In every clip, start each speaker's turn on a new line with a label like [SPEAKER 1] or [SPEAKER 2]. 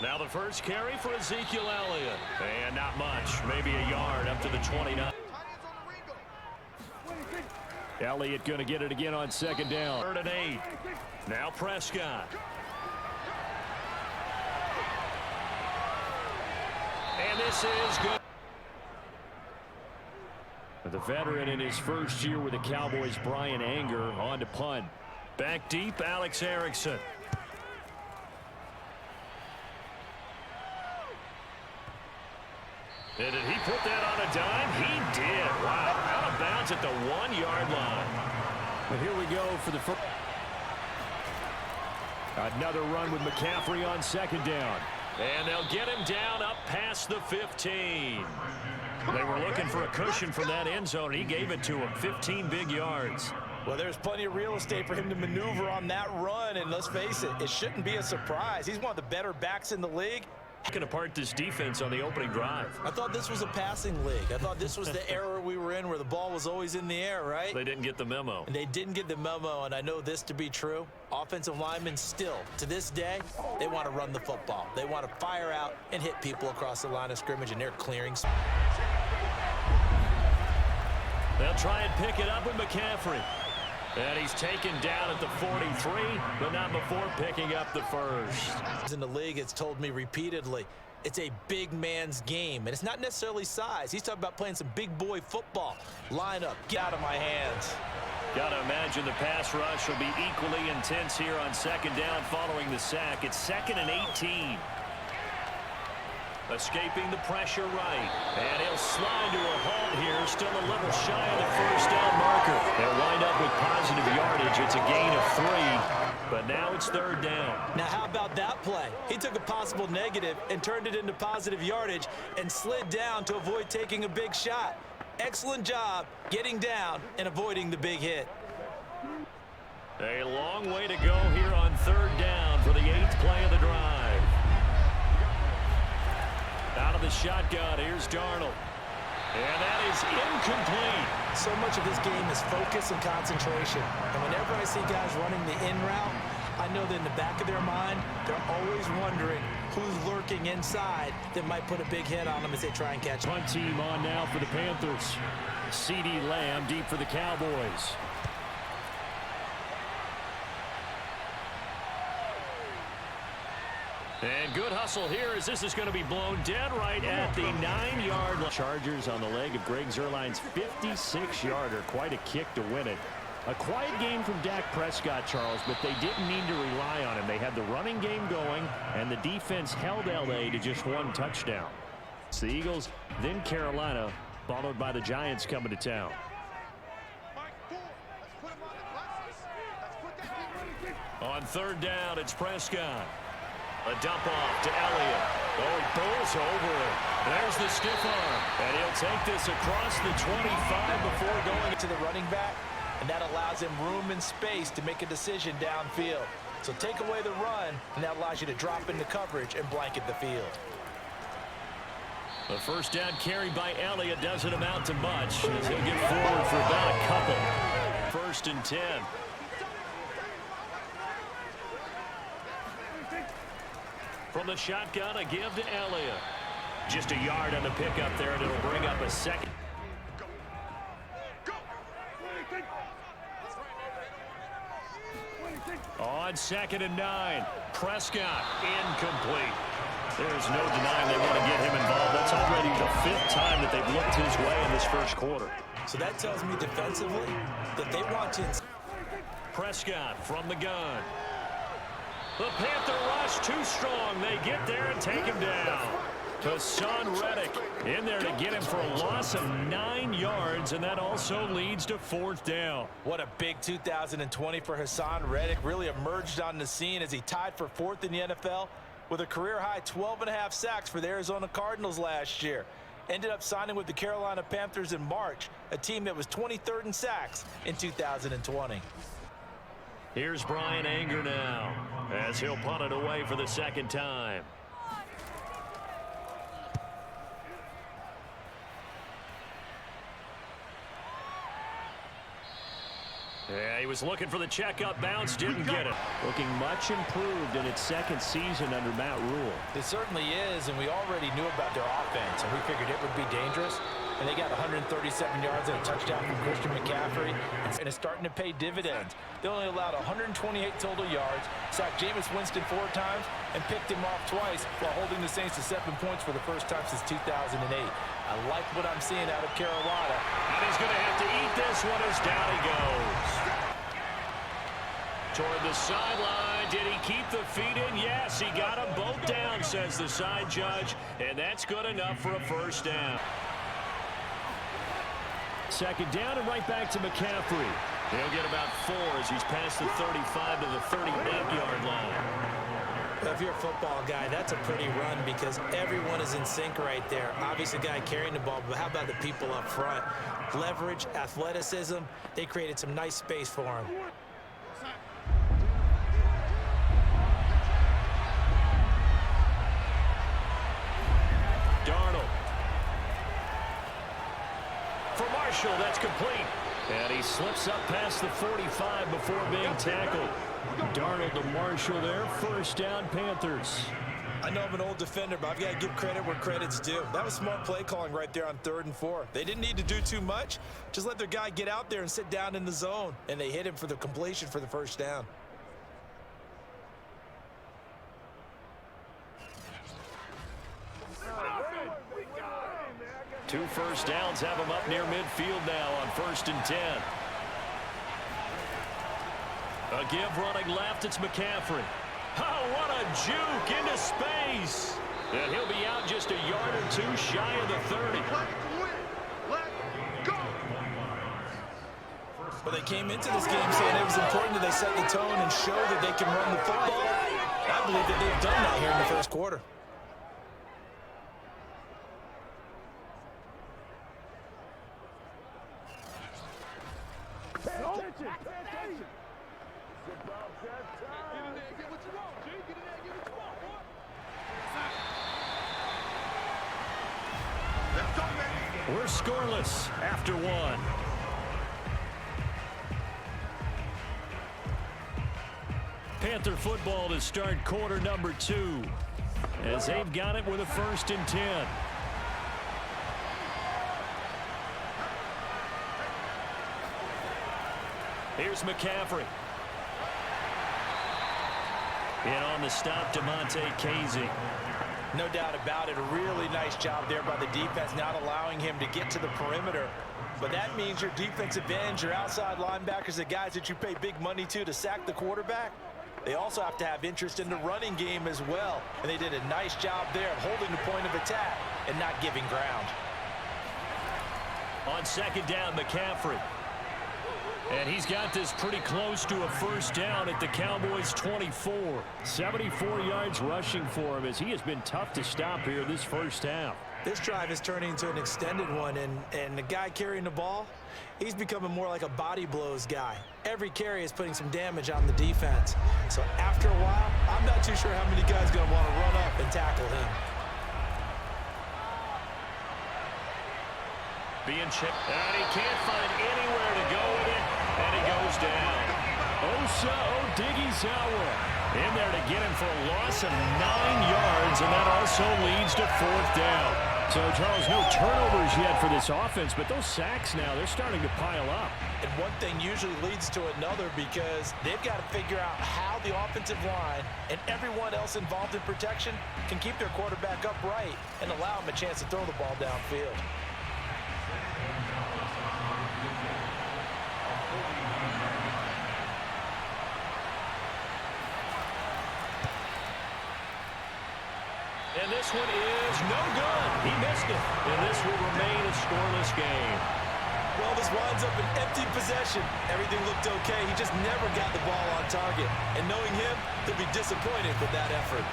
[SPEAKER 1] Now the first carry for Ezekiel Elliott. And not much, maybe a yard up to the 29. Elliott going to get it again on second down. 3rd and 8. Now Prescott. And this is good. The veteran in his first year with the Cowboys, Brian Anger, on to punt. Back deep, Alex Erickson. And did he put that on a dime? He did. Wow. Out of bounds at the 1-yard line. But here we go for the first. Another run with McCaffrey on second down. And they'll get him down up past the 15. They were looking for a cushion from that end zone. He gave it to him. 15 big yards.
[SPEAKER 2] Well, there's plenty of real estate for him to maneuver on that run. And let's face it, it shouldn't be a surprise. He's one of the better backs in the league.
[SPEAKER 1] Picking apart this defense on the opening drive.
[SPEAKER 2] I thought this was a passing league. I thought this was the era we were in where the ball was always in the air, right?
[SPEAKER 1] They didn't get the memo.
[SPEAKER 2] And they didn't get the memo, and I know this to be true. Offensive linemen still, to this day, they want to run the football. They want to fire out and hit people across the line of scrimmage, and they're clearing.
[SPEAKER 1] They'll try and pick it up with McCaffrey. And he's taken down at the 43, but not before picking up the first.
[SPEAKER 2] In the league, it's told me repeatedly, it's a big man's game, and it's not necessarily size. He's talking about playing some big boy football. Line up, get out of my hands.
[SPEAKER 1] Got to imagine the pass rush will be equally intense here on second down following the sack. It's 2nd and 18. Escaping the pressure right. And he'll slide to a halt here. Still a little shy of the first down marker. They'll wind up with positive yardage. It's a gain of 3. But now it's 3rd down.
[SPEAKER 2] Now how about that play? He took a possible negative and turned it into positive yardage and slid down to avoid taking a big shot. Excellent job getting down and avoiding the big hit.
[SPEAKER 1] A long way to go here on 3rd down for the 8th play of the drive. Out of the shotgun, here's Darnold. And that is incomplete.
[SPEAKER 2] So much of this game is focus and concentration. And whenever I see guys running the in route, I know that in the back of their mind, they're always wondering who's lurking inside that might put a big hit on them as they try and catch.
[SPEAKER 1] Punt team on now for the Panthers. CeeDee Lamb deep for the Cowboys. And good hustle here as this is going to be blown dead right at the 9-yard line. Chargers on the leg of Greg Zuerlein's 56-yarder. Quite a kick to win it. A quiet game from Dak Prescott, Charles, but they didn't need to rely on him. They had the running game going, and the defense held L.A. to just 1 touchdown. It's the Eagles, then Carolina, followed by the Giants coming to town. On 3rd down, it's Prescott. A dump off to Elliott. Oh, he bowls over it. There's the stiff arm. And he'll take this across the 25 before going
[SPEAKER 2] to the running back. And that allows him room and space to make a decision downfield. So take away the run, and that allows you to drop into coverage and blanket the field.
[SPEAKER 1] The first down carry by Elliott doesn't amount to much as he'll get forward for about a couple. 1st and 10. From the shotgun, a give to Elliott. Just a yard on the pickup there, and it'll bring up a second. On 2nd and 9, Prescott incomplete. There's no denying they want to get him involved. That's already the 5th time that they've looked his way in this first quarter.
[SPEAKER 2] So that tells me defensively that they want to.
[SPEAKER 1] Prescott from the gun. The Panther rush too strong. They get there and take him down. Hassan Reddick in there to get him for a loss of 9 yards, and that also leads to 4th down.
[SPEAKER 2] What a big 2020 for Hassan Reddick. Really emerged on the scene as he tied for 4th in the NFL with a career-high 12.5 sacks for the Arizona Cardinals last year. Ended up signing with the Carolina Panthers in March, a team that was 23rd in sacks in 2020.
[SPEAKER 1] Here's Brian Anger now as he'll punt it away for the 2nd time. Yeah, he was looking for the checkup bounce, didn't get it. Looking much improved in its second season under Matt Rule.
[SPEAKER 2] It certainly is, and we already knew about their offense, and we figured it would be dangerous. And they got 137 yards and a touchdown from Christian McCaffrey, and it's starting to pay dividends. They only allowed 128 total yards, sacked Jameis Winston 4 times, and picked him off twice while holding the Saints to 7 points for the first time since 2008. I like what I'm seeing out of Carolina.
[SPEAKER 1] And he's going to have to eat this one as down he goes. Toward the sideline. Did he keep the feet in? Yes, he got them both down, says the side judge. And that's good enough for a first down. Second down and right back to McCaffrey. He'll get about 4 as he's past the 35 to the 38-yard line.
[SPEAKER 3] If you're a football guy, that's a pretty run because everyone is in sync right there. Obviously, the guy carrying the ball, but how about the people up front? Leverage, athleticism, they created some nice space for him.
[SPEAKER 1] Darnold. For Marshall, that's complete. And he slips up past the 45 before being tackled. Darnold to Marshall there. First down, Panthers.
[SPEAKER 3] I know I'm an old defender, but I've got to give credit where credit's due. That was smart play calling right there on 3rd and 4. They didn't need to do too much. Just let their guy get out there and sit down in the zone. And they hit him for the completion for the first down.
[SPEAKER 1] Two first downs have him up near midfield now on 1st and 10. A give running left, it's McCaffrey. Oh, what a juke into space. And he'll be out just a yard or 2 shy of the 30.
[SPEAKER 3] Well, they came into this game saying it was important that they set the tone and show that they can run the football. I believe that they've done that here in the first quarter.
[SPEAKER 4] Pay attention. Pay attention. It's about that time. Get in there, get what you want, G. Get in there, get what you want, boy. Let's go, man.
[SPEAKER 1] We're scoreless after 1. Panther football to start quarter number 2. As they've got it with a 1st and 10. Here's McCaffrey. And on the stop, DeMonte Casey.
[SPEAKER 2] No doubt about it. A really nice job there by the defense, not allowing him to get to the perimeter. But that means your defensive ends, your outside linebackers, the guys that you pay big money to sack the quarterback, they also have to have interest in the running game as well. And they did a nice job there of holding the point of attack and not giving ground.
[SPEAKER 1] On 2nd down, McCaffrey. And he's got this pretty close to a first down at the Cowboys' 24. 74 yards rushing for him as he has been tough to stop here this first half.
[SPEAKER 3] This drive is turning into an extended one, and the guy carrying the ball, he's becoming more like a body blows guy. Every carry is putting some damage on the defense. So after a while, I'm not too sure how many guys are going to want to run up and tackle him.
[SPEAKER 1] Being chipped, and he can't find anywhere to go with it, and he goes down. Osa Odighizuwa in there to get him for a loss of 9 yards, and that also leads to 4th down. So, Charles, no turnovers yet for this offense, but those sacks now, they're starting to pile up.
[SPEAKER 3] And one thing usually leads to another because they've got to figure out how the offensive line and everyone else involved in protection can keep their quarterback upright and allow him a chance to throw the ball downfield.
[SPEAKER 1] And this one is no good. He missed it. And this will remain a scoreless game.
[SPEAKER 3] Well, this winds up an empty possession. Everything looked okay. He just never got the ball on target. And knowing him, he'll be disappointed with that effort.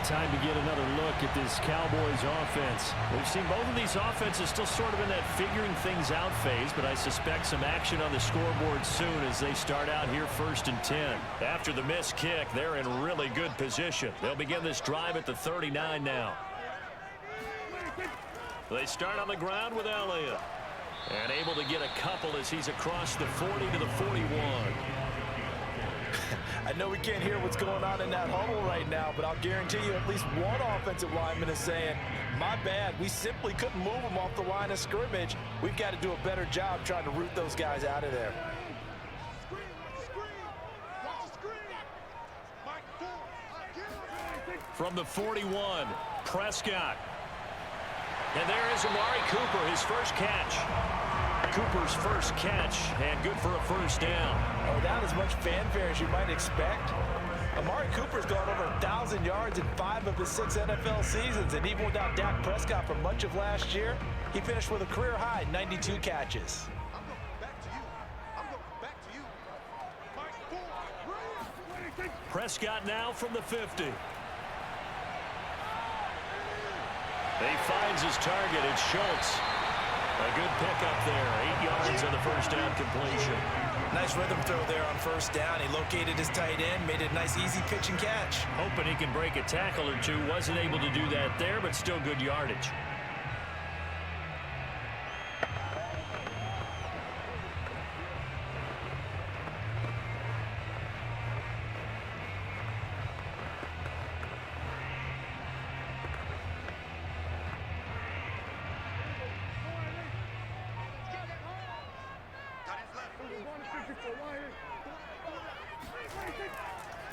[SPEAKER 1] Time to get another look at this Cowboys offense. We've seen both of these offenses still sort of in that figuring things out phase, but I suspect some action on the scoreboard soon as they start out here 1st and 10. After the missed kick, they're in really good position. They'll begin this drive at the 39 now. They start on the ground with Elliott. And able to get a couple as he's across the 40 to the 41.
[SPEAKER 2] I know we can't hear what's going on in that huddle right now, but I'll guarantee you at least one offensive lineman is saying, my bad, we simply couldn't move them off the line of scrimmage. We've got to do a better job trying to root those guys out of there.
[SPEAKER 1] From the 41, Prescott. And there is Amari Cooper, his first catch. Cooper's first catch, and good for a first down.
[SPEAKER 2] Without as much fanfare as you might expect, Amari Cooper's gone over 1,000 yards in 5 of his 6 NFL seasons, and even without Dak Prescott for much of last year, he finished with a career-high 92 catches.
[SPEAKER 1] Prescott now from the 50. He finds his target. It's Schultz. A good pickup there. 8 yards on the first down completion.
[SPEAKER 3] Nice rhythm throw there on first down. He located his tight end, made it a nice easy pitch and catch.
[SPEAKER 1] Hoping he can break a tackle or two. Wasn't able to do that there, but still good yardage.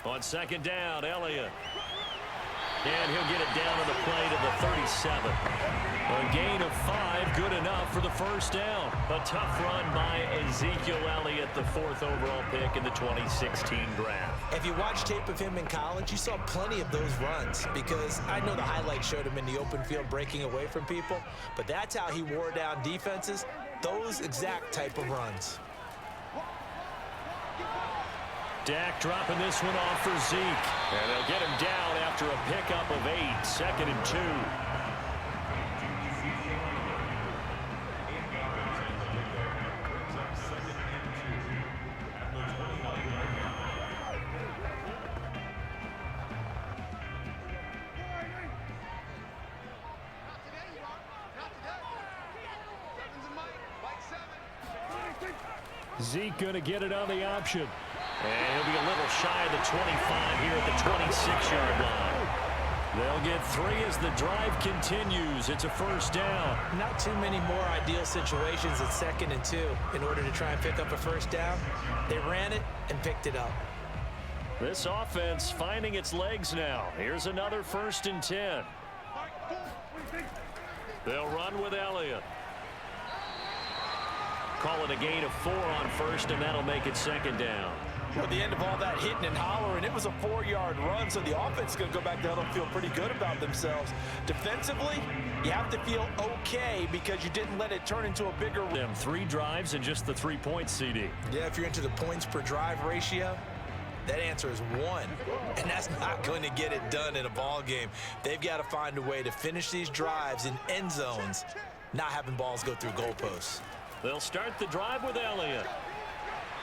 [SPEAKER 1] On second down, Elliott. And he'll get it down on the play to the 37. A gain of 5, good enough for the first down. A tough run by Ezekiel Elliott, the 4th overall pick in the 2016 draft.
[SPEAKER 3] If you watch tape of him in college, you saw plenty of those runs, because I know the highlights showed him in the open field breaking away from people, but that's how he wore down defenses, those exact type of runs.
[SPEAKER 1] Dak dropping this one off for Zeke. And they'll get him down after a pickup of 8. 2nd and 2. Zeke going to get it on the option. And he'll be a little shy of the 25 here at the 26-yard line. They'll get 3 as the drive continues. It's a first down.
[SPEAKER 3] Not too many more ideal situations at 2nd and 2 in order to try and pick up a first down. They ran it and picked it up.
[SPEAKER 1] This offense finding its legs now. Here's another 1st and 10. They'll run with Elliott. Call it a gain of 4 on first, and that'll make it 2nd down.
[SPEAKER 2] At the end of all that hitting and hollering, it was a 4-yard run, so the offense is going to go back there and feel pretty good about themselves. Defensively, you have to feel okay because you didn't let it turn into a bigger...
[SPEAKER 1] 3 drives and just the 3 points, CD.
[SPEAKER 3] Yeah, if you're into the points per drive ratio, that answer is 1, and that's not going to get it done in a ball game. They've got to find a way to finish these drives in end zones, not having balls go through goalposts.
[SPEAKER 1] They'll start the drive with Elliott.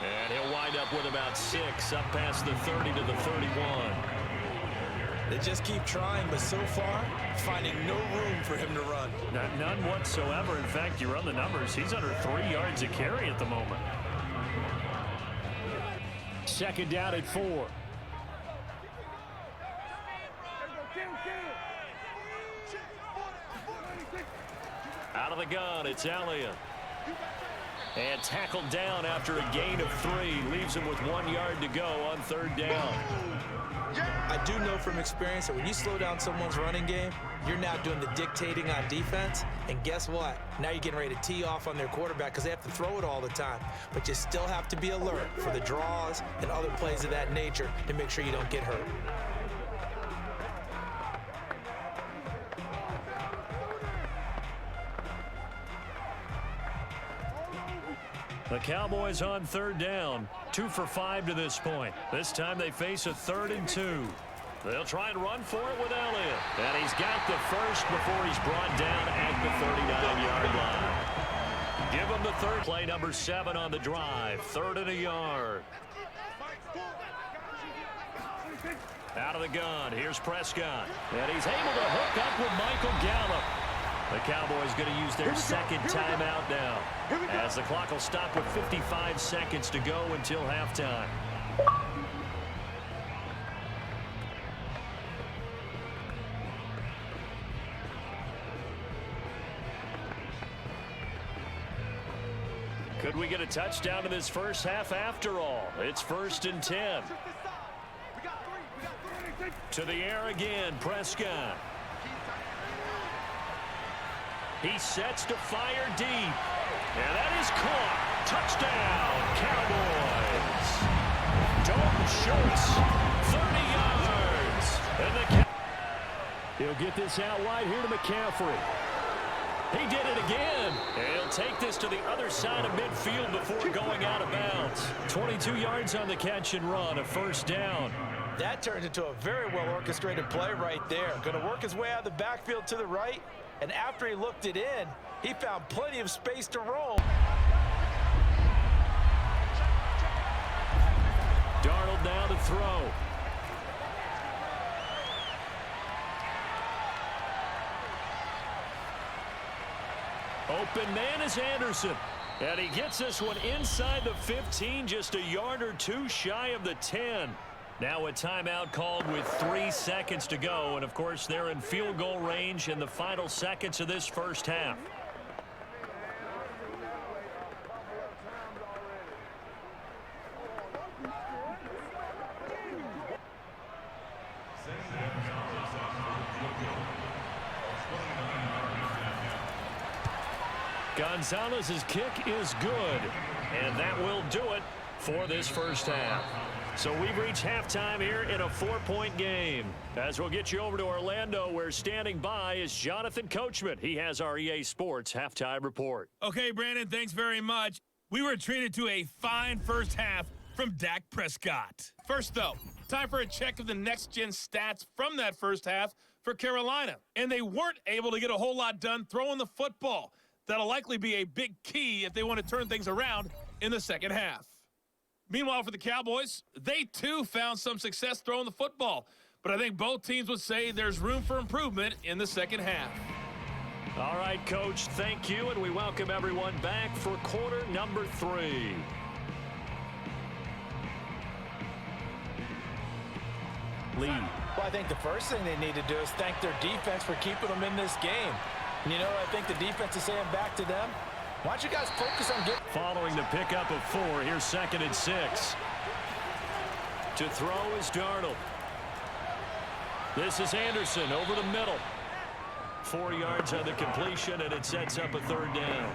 [SPEAKER 1] And he'll wind up with about 6 up past the 30 to the 31.
[SPEAKER 3] They just keep trying, but so far, finding no room for him to run.
[SPEAKER 1] None whatsoever. In fact, you run the numbers. He's under 3 yards a carry at the moment. 2nd down at 4. Out of the gun, it's Elliott. And tackled down after a gain of 3. Leaves him with 1 yard to go on 3rd down.
[SPEAKER 3] I do know from experience that when you slow down someone's running game, you're now doing the dictating on defense. And guess what? Now you're getting ready to tee off on their quarterback because they have to throw it all the time. But you still have to be alert for the draws and other plays of that nature to make sure you don't get hurt.
[SPEAKER 1] The Cowboys on 3rd down. 2 for 5 to this point. This time they face a 3rd and 2. They'll try and run for it with Elliott. And he's got the first before he's brought down at the 39-yard line. Give him the 3rd. Play number 7 on the drive. 3rd and a yard. Out of the gun. Here's Prescott. And he's able to hook up with Michael Gallup. The Cowboys going to use their 2nd timeout now as the clock will stop with 55 seconds to go until halftime. Could we get a touchdown in this first half after all? It's 1st and 10. To the air again, Prescott. He sets to fire deep. And that is caught. Touchdown, Cowboys. Dalton Schultz, 30 yards. And he'll get this out wide here to McCaffrey. He did it again. And he'll take this to the other side of midfield before going out of bounds. 22 yards on the catch and run, a 1st down.
[SPEAKER 2] That turned into a very well-orchestrated play right there. Going to work his way out of the backfield to the right. And after he looked it in, he found plenty of space to roam.
[SPEAKER 1] Darnold now to throw. Open man is Anderson. And he gets this one inside the 15, just a yard or two shy of the 10. Now a timeout called with 3 seconds to go. And, of course, they're in field goal range in the final seconds of this first half. Gonzalez's kick is good. And that will do it for this first half. So we've reached halftime here in a 4-point game. As we'll get you over to Orlando, where standing by is Jonathan Coachman. He has our EA Sports halftime report.
[SPEAKER 5] Okay, Brandon, thanks very much. We were treated to a fine first half from Dak Prescott. First, though, time for a check of the next-gen stats from that first half for Carolina. And they weren't able to get a whole lot done throwing the football. That'll likely be a big key if they want to turn things around in the second half. Meanwhile, for the Cowboys, they too found some success throwing the football. But I think both teams would say there's room for improvement in the second half.
[SPEAKER 1] All right, Coach, thank you, and we welcome everyone back for quarter number 3. Lee.
[SPEAKER 2] Well, I think the first thing they need to do is thank their defense for keeping them in this game. And you know what I think the defense is saying back to them? Why don't you guys focus on getting...
[SPEAKER 1] Following the pickup of 4, here's 2nd and 6. To throw is Darnold. This is Anderson over the middle. 4 yards on the completion, and it sets up a 3rd down.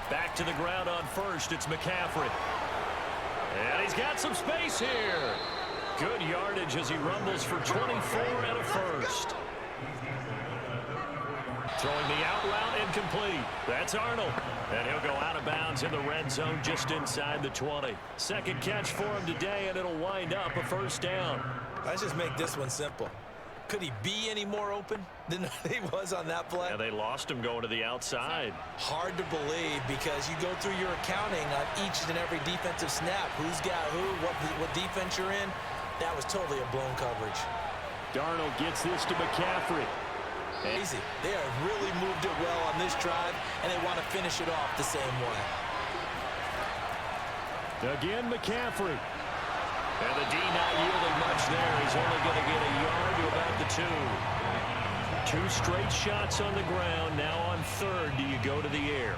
[SPEAKER 1] Back to the ground on 1st, it's McCaffrey. And he's got some space here. Good yardage as he rumbles for 24 and a 1st. Throwing the out route incomplete. That's Arnold. And he'll go out of bounds in the red zone just inside the 20. 2nd catch for him today, and it'll wind up a 1st down.
[SPEAKER 3] Let's just make this one simple. Could he be any more open than he was on that play?
[SPEAKER 1] Yeah, they lost him going to the outside.
[SPEAKER 3] Hard to believe because you go through your accounting on each and every defensive snap. Who's got who, what defense you're in. That was totally a blown coverage.
[SPEAKER 1] Darnold gets this to McCaffrey.
[SPEAKER 3] Easy. They have really moved it well on this drive, and they want to finish it off the same way.
[SPEAKER 1] Again, McCaffrey. And the D not yielding much there. He's only going to get a yard to about the 2. 2 straight shots on the ground. Now on 3rd, do you go to the air?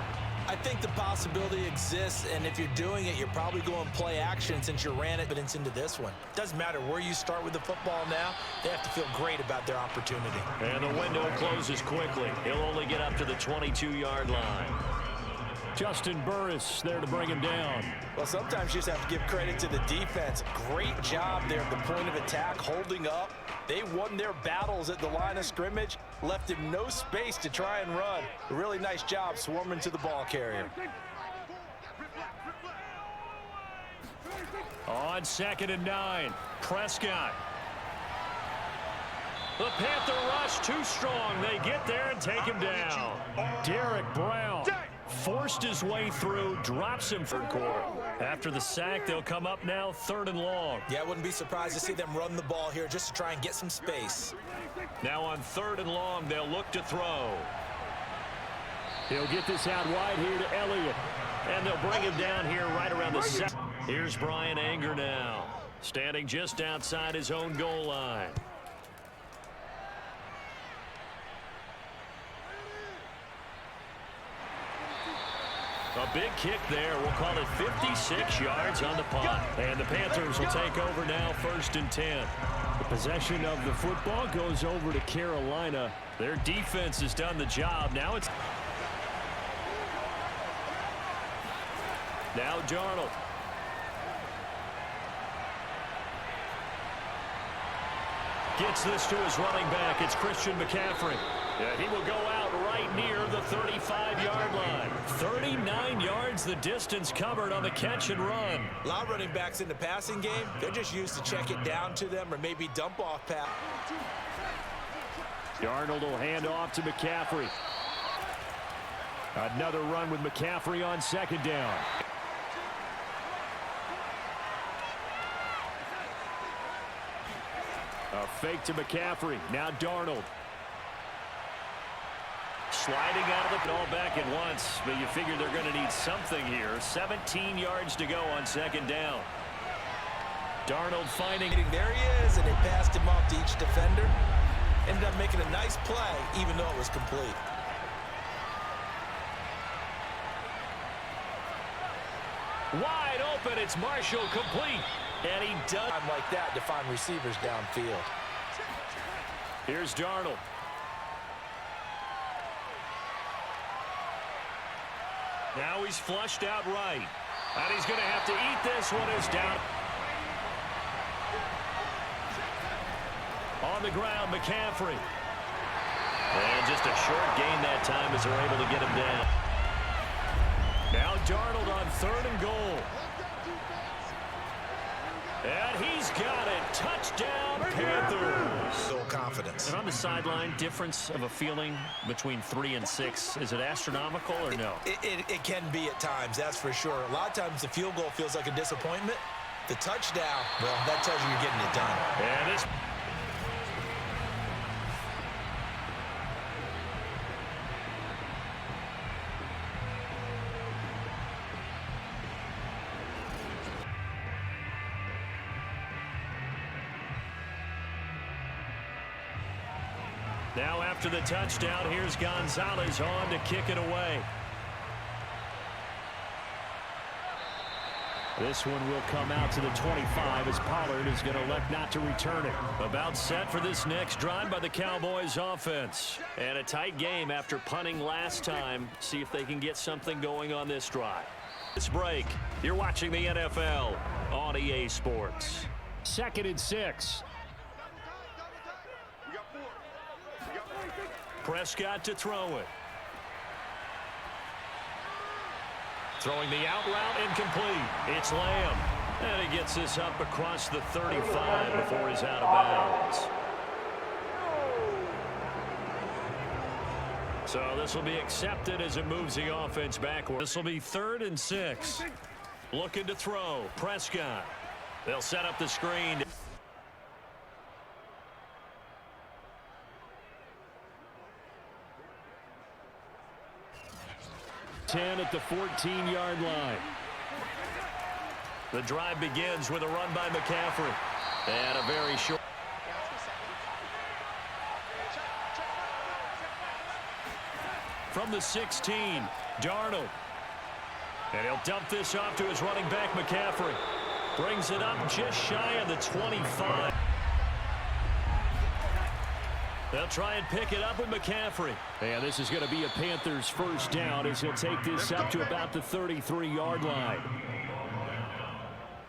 [SPEAKER 3] I think the possibility exists, and if you're doing it, you're probably going play action since you ran it, but it's into this one. Doesn't matter where you start with the football now. They have to feel great about their opportunity.
[SPEAKER 1] And the window closes quickly. He'll only get up to the 22-yard line. Justin Burris there to bring him down.
[SPEAKER 2] Well, sometimes you just have to give credit to the defense. Great job there at the point of attack, holding up. They won their battles at the line of scrimmage, left him no space to try and run. A really nice job swarming to the ball carrier.
[SPEAKER 1] On 2nd and 9, Prescott. The Panther rush too strong. They get there and take him down. Derek Brown forced his way through, drops him for quarter. After the sack, they'll come up now 3rd and long.
[SPEAKER 3] Yeah, I wouldn't be surprised to see them run the ball here just to try and get some space.
[SPEAKER 1] Now on 3rd and long, they'll look to throw. He'll get this out wide here to Elliott. And they'll bring him down here right around the 7. Here's Brian Anger now, standing just outside his own goal line. A big kick there. We'll call it 56 yards on the punt. And the Panthers will take over now, 1st and 10. The possession of the football goes over to Carolina. Their defense has done the job. Now Darnold. Gets this to his running back. It's Christian McCaffrey. Yeah, he will go out right near the 35-yard line. 39 yards the distance covered on the catch and run.
[SPEAKER 3] A lot of running backs in the passing game, they're just used to check it down to them or maybe dump off pass.
[SPEAKER 1] Darnold will hand off to McCaffrey. Another run with McCaffrey on 2nd down. A fake to McCaffrey. Now Darnold. Sliding out of the ball back at once, but you figure they're going to need something here. 17 yards to go on 2nd down. Darnold finding.
[SPEAKER 3] There he is, and they passed him off to each defender. Ended up making a nice play, even though it was complete.
[SPEAKER 1] Wide open, it's Marshall, complete. And he does.
[SPEAKER 3] Time like that to find receivers downfield.
[SPEAKER 1] Here's Darnold. Now he's flushed out right. And he's going to have to eat this one. Is down. On the ground, McCaffrey. And just a short gain that time as they're able to get him down. Now Darnold on 3rd and goal. And he's got it. Touchdown, Panthers.
[SPEAKER 3] Full confidence.
[SPEAKER 1] And on the sideline, difference of a feeling between 3 and 6. Is it astronomical or no?
[SPEAKER 3] It can be at times, that's for sure. A lot of times the field goal feels like a disappointment. The touchdown, well, that tells you you're getting it done.
[SPEAKER 1] And this. Now after the touchdown, here's Gonzalez on to kick it away. This one will come out to the 25 as Pollard is going to elect not to return it. About set for this next drive by the Cowboys offense. And a tight game after punting last time. See if they can get something going on this drive. This break, you're watching the NFL on EA Sports. 2nd and 6. Prescott to throw it. Throwing the out route, incomplete. It's Lamb. And he gets this up across the 35 before he's out of bounds. So this will be accepted as it moves the offense backward. This will be 3rd and 6. Looking to throw. Prescott. They'll set up the screen. 10 at the 14-yard line. The drive begins with a run by McCaffrey. And a very short. From the 16, Darnold. And he'll dump this off to his running back, McCaffrey. Brings it up just shy of the 25. They'll try and pick it up with McCaffrey. And this is going to be a Panthers first down as he'll take this up to about the 33-yard line.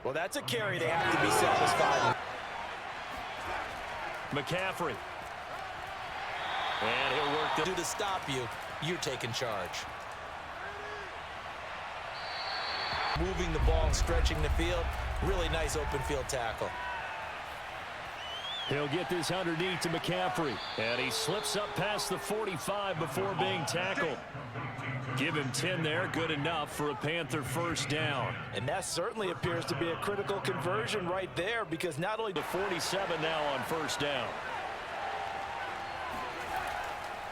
[SPEAKER 3] Well, that's a carry they have to be satisfied with.
[SPEAKER 1] McCaffrey. And he'll work
[SPEAKER 3] to stop you. You're taking charge. Moving the ball and stretching the field. Really nice open field tackle.
[SPEAKER 1] He'll get this underneath to McCaffrey. And he slips up past the 45 before being tackled. Give him 10 there, good enough for a Panther first down.
[SPEAKER 2] And that certainly appears to be a critical conversion right there, because not only
[SPEAKER 1] The 47 now on first down.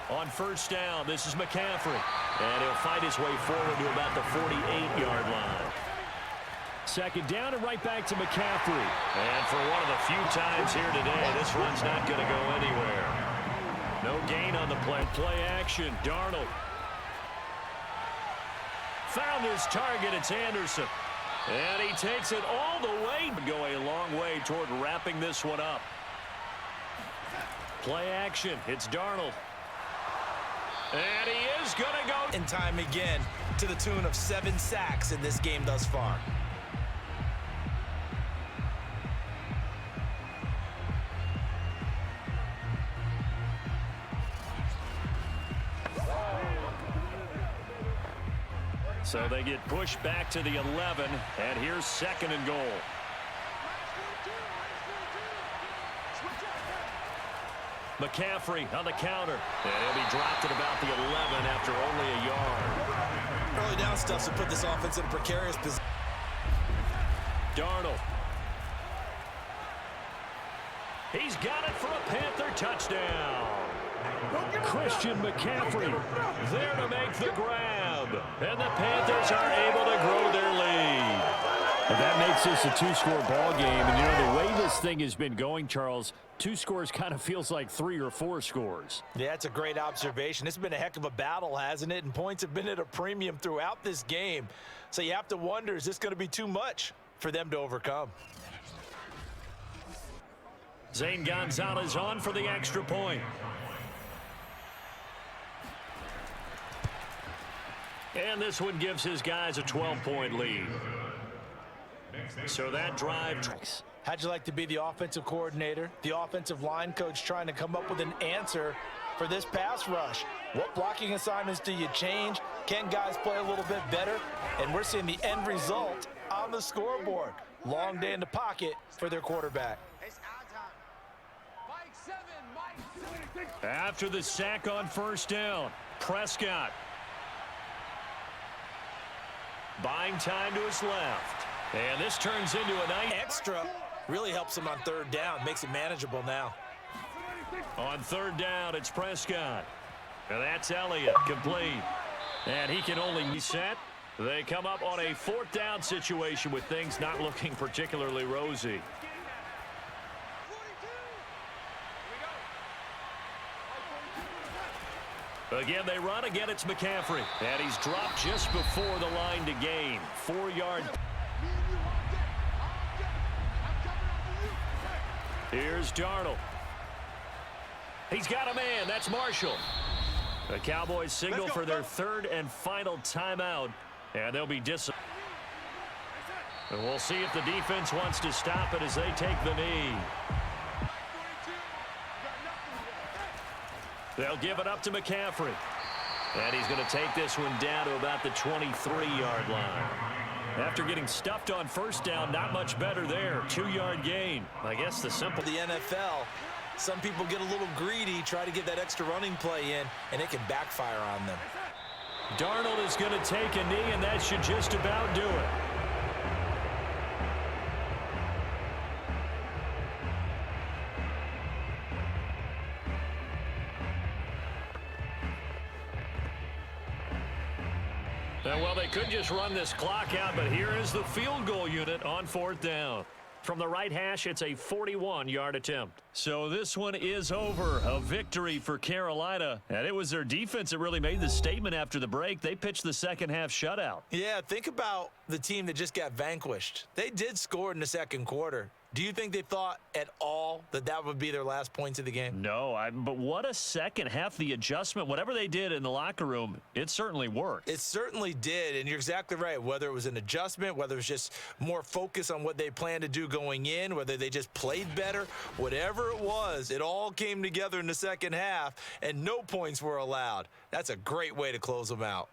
[SPEAKER 1] On first down, this is McCaffrey. And he'll fight his way forward to about the 48-yard line. Second down and right back to McCaffrey. And for one of the few times here today, this run's not going to go anywhere. No gain on the play. Play action, Darnold. Found his target, it's Anderson. And he takes it all the way. Go a long way toward wrapping this one up. Play action, it's Darnold. And he is going to go.
[SPEAKER 3] In time again, to the tune of 7 sacks in this game thus far.
[SPEAKER 1] So they get pushed back to the 11, and here's second and goal. McCaffrey on the counter, and he'll be dropped at about the 11 after only a yard.
[SPEAKER 3] Early down stuff to put this offense in a precarious position.
[SPEAKER 1] Darnold. He's got it for a Panther touchdown. Christian McCaffrey there to make the grab. And the Panthers are able to grow their lead. And that makes this a 2-score ball game. And, you know, the way this thing has been going, Charles, 2 scores kind of feels like 3 or 4 scores.
[SPEAKER 2] Yeah, that's a great observation. It's been a heck of a battle, hasn't it? And points have been at a premium throughout this game. So you have to wonder, is this going to be too much for them to overcome?
[SPEAKER 1] Zane Gonzalez on for the extra point. And this one gives his guys a 12-point lead. So that drive.
[SPEAKER 2] How'd you like to be the offensive coordinator, the offensive line coach, trying to come up with an answer for this pass rush? What blocking assignments do you change? Can guys play a little bit better? And we're seeing the end result on the scoreboard. Long day in the pocket for their quarterback.
[SPEAKER 1] After the sack on first down, Prescott. Buying time to his left. And this turns into a nice
[SPEAKER 3] Extra really helps him on third down, makes it manageable now.
[SPEAKER 1] On third down, it's Prescott. And that's Elliott, complete. And he can only be set. They come up on a 4th down situation with things not looking particularly rosy. Again, they run. Again, it's McCaffrey. And he's dropped just before the line to gain. 4-yard. Here's Darnold. He's got a man. That's Marshall. The Cowboys signal for their 3rd and final timeout. And they'll be disciplined. And we'll see if the defense wants to stop it as they take the knee. They'll give it up to McCaffrey. And he's going to take this one down to about the 23-yard line. After getting stuffed on first down, not much better there. 2-yard gain. I guess the simple.
[SPEAKER 3] The NFL, some people get a little greedy, try to get that extra running play in, and it can backfire on them.
[SPEAKER 1] Darnold is going to take a knee, and that should just about do it. Well, they could just run this clock out, but here is the field goal unit on 4th down. From the right hash, it's a 41-yard attempt. So this one is over. A victory for Carolina. And it was their defense that really made the statement after the break. They pitched the second-half shutout.
[SPEAKER 3] Yeah, think about the team that just got vanquished. They did score in the second quarter. Do you think they thought at all that that would be their last points of the game?
[SPEAKER 1] No, but what a second half. The adjustment, whatever they did in the locker room, it certainly worked.
[SPEAKER 3] It certainly did, and you're exactly right. Whether it was an adjustment, whether it was just more focus on what they planned to do going in, whether they just played better, whatever it was, it all came together in the second half, and no points were allowed. That's a great way to close them out.